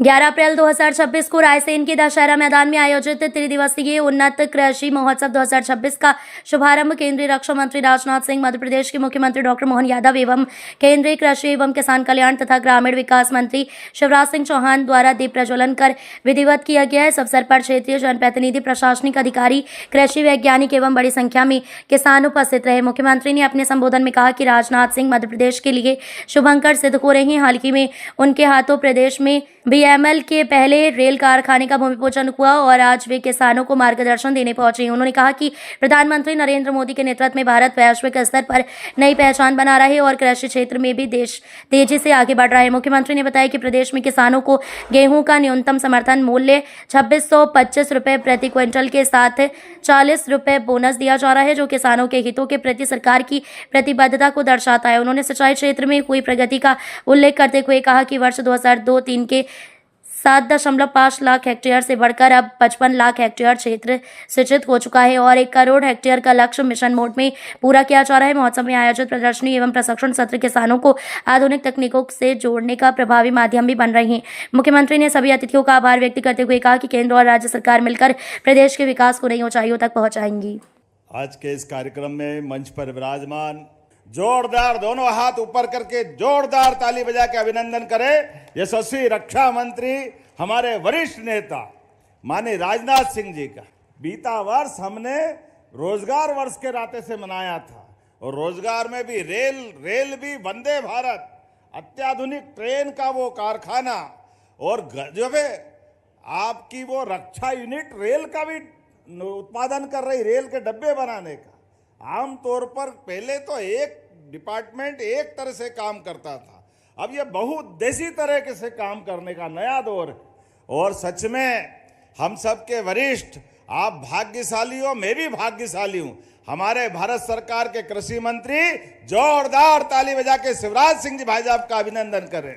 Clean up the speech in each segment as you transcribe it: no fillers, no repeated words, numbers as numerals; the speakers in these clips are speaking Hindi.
11 अप्रैल 2026 को रायसेन के दशहरा मैदान में आयोजित त्रिदिवसीय उन्नत कृषि महोत्सव 2026 का शुभारंभ केंद्रीय रक्षा मंत्री राजनाथ सिंह, मध्य प्रदेश के मुख्यमंत्री डॉक्टर मोहन यादव एवं केंद्रीय कृषि एवं किसान कल्याण तथा ग्रामीण विकास मंत्री शिवराज सिंह चौहान द्वारा दीप प्रज्वलन कर विधिवत किया गया है। इस अवसर पर क्षेत्रीय जनप्रतिनिधि, प्रशासनिक अधिकारी, कृषि वैज्ञानिक एवं बड़ी संख्या में किसान उपस्थित रहे। मुख्यमंत्री ने अपने संबोधन में कहा कि राजनाथ सिंह मध्य प्रदेश के लिए शुभंकर सिद्ध हो रहे हैं। हाल ही में उनके हाथों प्रदेश में बीएमएल के पहले रेल कारखाने का भूमि पूजन हुआ और आज वे किसानों को मार्गदर्शन देने पहुंचे। उन्होंने कहा कि प्रधानमंत्री नरेंद्र मोदी के नेतृत्व में भारत वैश्विक स्तर पर नई पहचान बना रहा है और कृषि क्षेत्र में भी देश तेजी से आगे बढ़ रहा है। मुख्यमंत्री ने बताया कि प्रदेश में किसानों को गेहूं का न्यूनतम समर्थन मूल्य 2625 रुपए प्रति क्विंटल के साथ 40 रुपए बोनस दिया जा रहा है, जो किसानों के हितों के प्रति सरकार की प्रतिबद्धता को दर्शाता है। उन्होंने सिंचाई क्षेत्र में हुई प्रगति का उल्लेख करते हुए कहा कि वर्ष 2002-03 के 7.5 लाख हेक्टेयर से बढ़कर अब 55 लाख हेक्टेयर क्षेत्र सिंचित हो चुका है और 1 करोड़ हेक्टेयर का लक्ष्य मिशन मोड में पूरा किया जा रहा है। महोत्सव में आयोजित प्रदर्शनी एवं प्रशिक्षण सत्र किसानों को आधुनिक तकनीकों से जोड़ने का प्रभावी माध्यम भी बन रहे हैं। मुख्यमंत्री ने सभी अतिथियों का आभार व्यक्त करते हुए कहा कि केंद्र और राज्य सरकार मिलकर प्रदेश के विकास को नई ऊंचाइयों तक पहुंचाएंगी। आज के इस कार्यक्रम में मंच पर विराजमान जोरदार दोनों हाथ ऊपर करके जोरदार ताली बजा के अभिनंदन करें यशस्वी रक्षा मंत्री हमारे वरिष्ठ नेता माननीय राजनाथ सिंह जी का। बीता वर्ष हमने रोजगार वर्ष के नाते से मनाया था और रोजगार में भी रेल भी वंदे भारत अत्याधुनिक ट्रेन का वो कारखाना और गजब आपकी वो रक्षा यूनिट रेल का भी उत्पादन कर रही, रेल के डब्बे बनाने का। आमतौर पर पहले तो एक डिपार्टमेंट एक तरह से काम करता था, अब ये बहुउद्देशीय तरीके से काम करने का नया दौर है। और सच में हम सबके वरिष्ठ आप भाग्यशाली हो, मैं भी भाग्यशाली हूं। हमारे भारत सरकार के कृषि मंत्री जोरदार ताली बजा के शिवराज सिंह जी भाई साहब का अभिनंदन करें।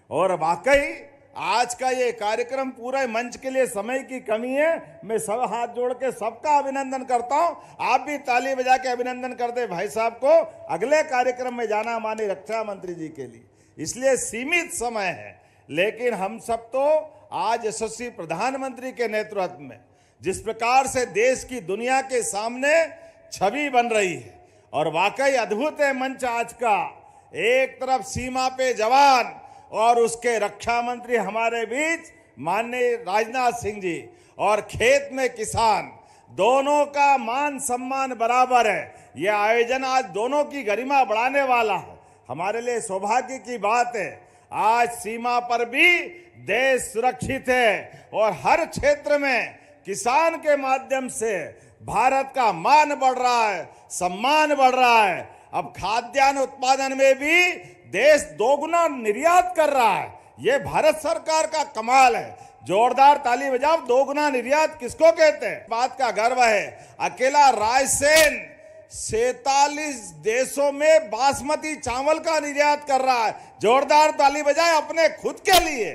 और वाकई आज का ये कार्यक्रम पूरे मंच के लिए समय की कमी है, मैं सब हाथ जोड़ के सबका अभिनंदन करता हूं। आप भी ताली बजा के अभिनंदन कर दे भाई साहब को। अगले कार्यक्रम में जाना माननीय रक्षा मंत्री जी के लिए, इसलिए सीमित समय है, लेकिन हम सब तो आज यशस्वी प्रधानमंत्री के नेतृत्व में जिस प्रकार से देश की दुनिया के सामने छवि बन रही है और वाकई अद्भुत है मंच आज का। एक तरफ सीमा पे जवान और उसके रक्षा मंत्री हमारे बीच माननीय राजनाथ सिंह जी और खेत में किसान, दोनों का मान सम्मान बराबर है। यह आयोजन आज दोनों की गरिमा बढ़ाने वाला है। हमारे लिए सौभाग्य की बात है आज सीमा पर भी देश सुरक्षित है और हर क्षेत्र में किसान के माध्यम से भारत का मान बढ़ रहा है, सम्मान बढ़ रहा है। अब खाद्यान्न उत्पादन में भी देश दोगुना निर्यात कर रहा है। यह भारत सरकार का कमाल है। जोरदार ताली बजाओ। दोगुना निर्यात किसको कहते हैं? बात का गर्व है। अकेला रायसेन 47 देशों में बासमती चावल का निर्यात कर रहा है। जोरदार ताली बजाए अपने खुद के लिए।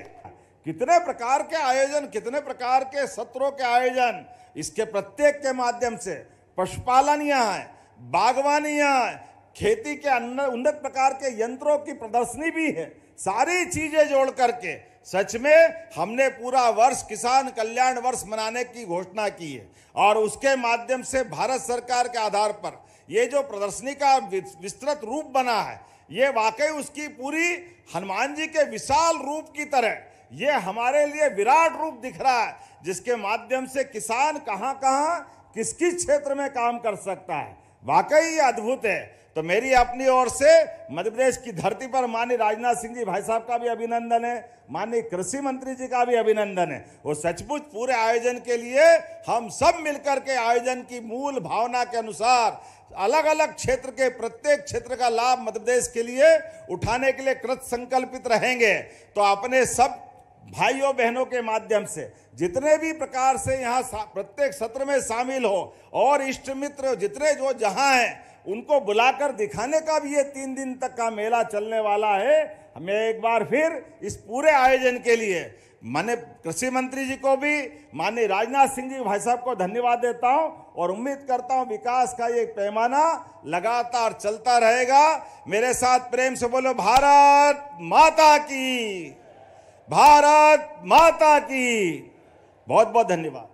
कितने प्रकार के आयोजन, कितने प्रकार के सत्रों के आयोजन, इसके प्रत्येक के माध्यम से पशुपालन यहाँ है, बागवानी यहाँ है, खेती के उन्नत प्रकार के यंत्रों की प्रदर्शनी भी है। सारी चीजें जोड़ करके सच में हमने पूरा वर्ष किसान कल्याण वर्ष मनाने की घोषणा की है और उसके माध्यम से भारत सरकार के आधार पर ये जो प्रदर्शनी का विस्तृत रूप बना है, ये वाकई उसकी पूरी हनुमान जी के विशाल रूप की तरह ये हमारे लिए विराट रूप दिख रहा है, जिसके माध्यम से किसान कहां कहां किस किस क्षेत्र में काम कर सकता है। वाकई ये अद्भुत है। तो मेरी अपनी ओर से मध्य प्रदेश की धरती पर माननीय राजनाथ सिंह जी भाई साहब का भी अभिनंदन है, माननीय कृषि मंत्री जी का भी अभिनंदन है। वो सचमुच पूरे आयोजन के लिए हम सब मिलकर के आयोजन की मूल भावना के अनुसार अलग अलग क्षेत्र के प्रत्येक क्षेत्र का लाभ मध्य प्रदेश के लिए उठाने के लिए कृत संकल्पित रहेंगे। तो अपने सब भाइयों बहनों के माध्यम से जितने भी प्रकार से यहाँ प्रत्येक सत्र में शामिल हो और इष्ट मित्र जितने जो जहाँ हैं उनको बुलाकर दिखाने का भी ये 3 दिन तक का मेला चलने वाला है। मैं एक बार फिर इस पूरे आयोजन के लिए माननीय कृषि मंत्री जी को भी, माननीय राजनाथ सिंह जी भाई साहब को धन्यवाद देता हूं और उम्मीद करता हूं विकास का ये पैमाना लगातार चलता रहेगा। मेरे साथ प्रेम से बोलो भारत माता की। भारत माता की। बहुत बहुत धन्यवाद।